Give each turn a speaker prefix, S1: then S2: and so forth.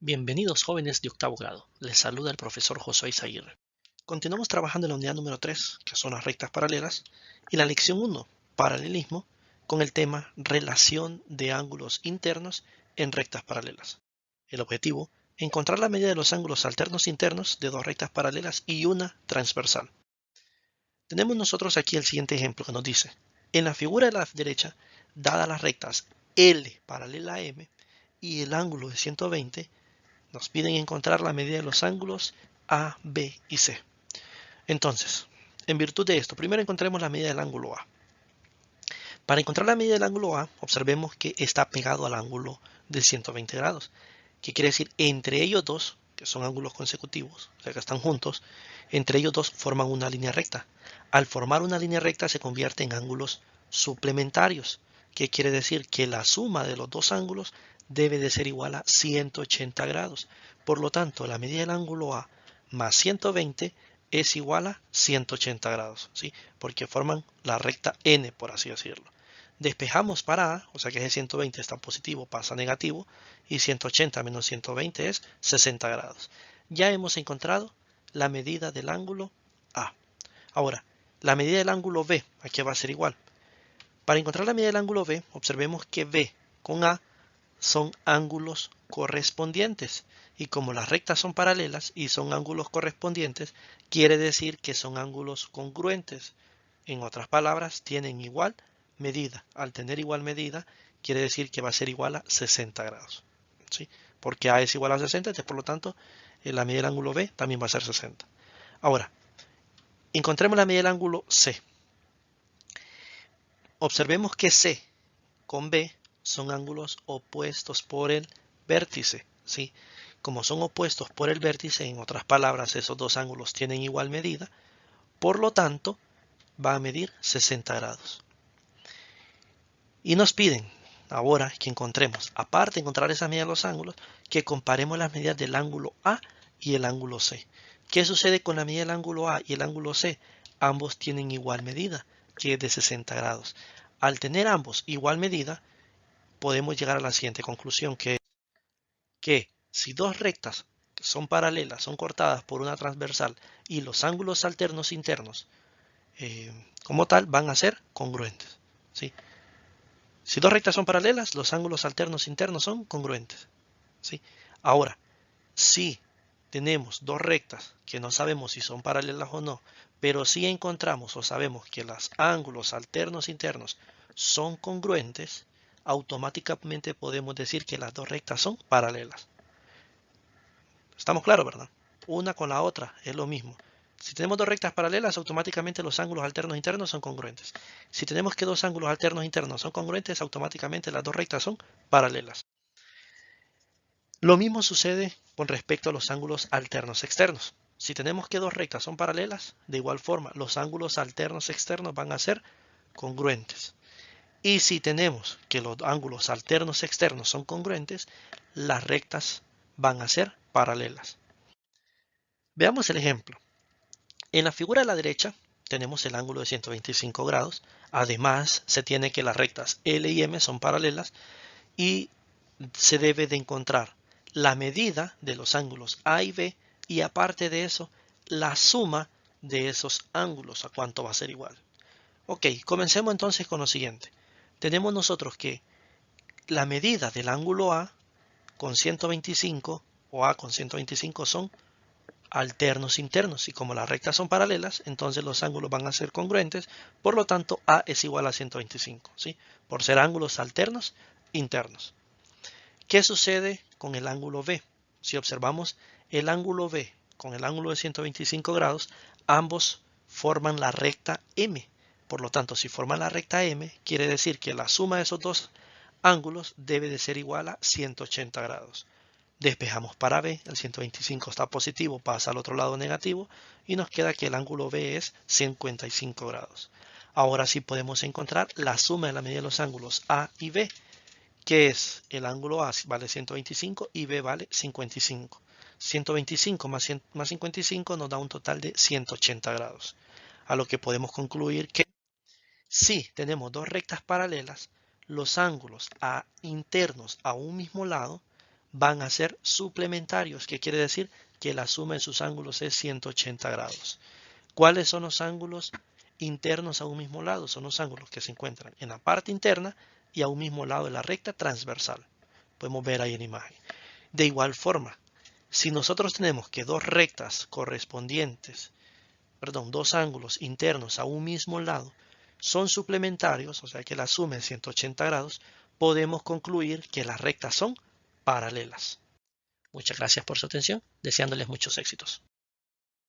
S1: Bienvenidos jóvenes de octavo grado. Les saluda el profesor Josué Izaguirre. Continuamos trabajando en la unidad número 3, que son las rectas paralelas, y la lección 1, paralelismo, con el tema relación de ángulos internos en rectas paralelas. El objetivo, encontrar la medida de los ángulos alternos internos de dos rectas paralelas y una transversal. Tenemos nosotros aquí el siguiente ejemplo que nos dice, en la figura de la derecha, dadas las rectas L paralela a M y el ángulo de 120, nos piden encontrar la medida de los ángulos A, B y C. Entonces, en virtud de esto, primero encontremos la medida del ángulo A. Para encontrar la medida del ángulo A, observemos que está pegado al ángulo de 120 grados, que quiere decir entre ellos dos, que son ángulos consecutivos, o sea que están juntos, entre ellos dos forman una línea recta. Al formar una línea recta se convierte en ángulos suplementarios, que quiere decir que la suma de los dos ángulos debe de ser igual a 180 grados. Por lo tanto, la medida del ángulo A más 120 es igual a 180 grados, ¿sí? Porque forman la recta N, por así decirlo. Despejamos para A, o sea que ese 120 está positivo, pasa a negativo, y 180 menos 120 es 60 grados. Ya hemos encontrado la medida del ángulo A. Ahora, la medida del ángulo B, aquí va a ser igual. Para encontrar la medida del ángulo B, observemos que B con A son ángulos correspondientes. Y como las rectas son paralelas y son ángulos correspondientes, quiere decir que son ángulos congruentes. En otras palabras, tienen igual medida. Al tener igual medida, quiere decir que va a ser igual a 60 grados. ¿Sí? Porque A es igual a 60, entonces por lo tanto, la medida del ángulo B también va a ser 60. Ahora, encontremos la medida del ángulo C. Observemos que C con B son ángulos opuestos por el vértice, ¿sí? Como son opuestos por el vértice, en otras palabras, esos dos ángulos tienen igual medida, por lo tanto, va a medir 60 grados. Y nos piden ahora que encontremos, aparte de encontrar esa medida de los ángulos, que comparemos las medidas del ángulo A y el ángulo C. ¿Qué sucede con la medida del ángulo A y el ángulo C? Ambos tienen igual medida, que es de 60 grados. Al tener ambos igual medida, podemos llegar a la siguiente conclusión, que si dos rectas son paralelas, son cortadas por una transversal y los ángulos alternos internos como tal van a ser congruentes, ¿sí? Si dos rectas son paralelas, los ángulos alternos internos son congruentes, ¿sí? Ahora, si tenemos dos rectas que no sabemos si son paralelas o no, pero si encontramos o sabemos que los ángulos alternos internos son congruentes, automáticamente podemos decir que las dos rectas son paralelas. Estamos claros, ¿verdad? Una con la otra es lo mismo. Si tenemos dos rectas paralelas, automáticamente los ángulos alternos internos son congruentes. Si tenemos que dos ángulos alternos internos son congruentes, automáticamente las dos rectas son paralelas. Lo mismo sucede con respecto a los ángulos alternos externos. Si tenemos que dos rectas son paralelas, de igual forma los ángulos alternos externos van a ser congruentes. Y si tenemos que los ángulos alternos externos son congruentes, las rectas van a ser paralelas. Veamos el ejemplo. En la figura de la derecha tenemos el ángulo de 125 grados. Además, se tiene que las rectas L y M son paralelas y se debe de encontrar la medida de los ángulos A y B y aparte de eso, la suma de esos ángulos, a cuánto va a ser igual. Ok, comencemos entonces con lo siguiente. Tenemos nosotros que la medida del ángulo A con 125 o A con 125 son alternos internos y como las rectas son paralelas, entonces los ángulos van a ser congruentes, por lo tanto A es igual a 125, ¿sí? Por ser ángulos alternos internos. ¿Qué sucede con el ángulo B? Si observamos el ángulo B con el ángulo de 125 grados, ambos forman la recta M. Por lo tanto, si forman la recta M, quiere decir que la suma de esos dos ángulos debe de ser igual a 180 grados. Despejamos para B, el 125 está positivo, pasa al otro lado negativo y nos queda que el ángulo B es 55 grados. Ahora sí podemos encontrar la suma de la medida de los ángulos A y B, que es el ángulo A vale 125 y B vale 55. 125 más 55 nos da un total de 180 grados. A lo que podemos concluir que si tenemos dos rectas paralelas, los ángulos internos a un mismo lado van a ser suplementarios, que quiere decir que la suma de sus ángulos es 180 grados. ¿Cuáles son los ángulos internos a un mismo lado? Son los ángulos que se encuentran en la parte interna y a un mismo lado de la recta transversal. Podemos ver ahí en la imagen. De igual forma, si nosotros tenemos que dos rectas correspondientes, dos ángulos internos a un mismo lado son suplementarios, o sea que la suma es 180 grados, podemos concluir que las rectas son paralelas. Muchas gracias por su atención, deseándoles muchos éxitos.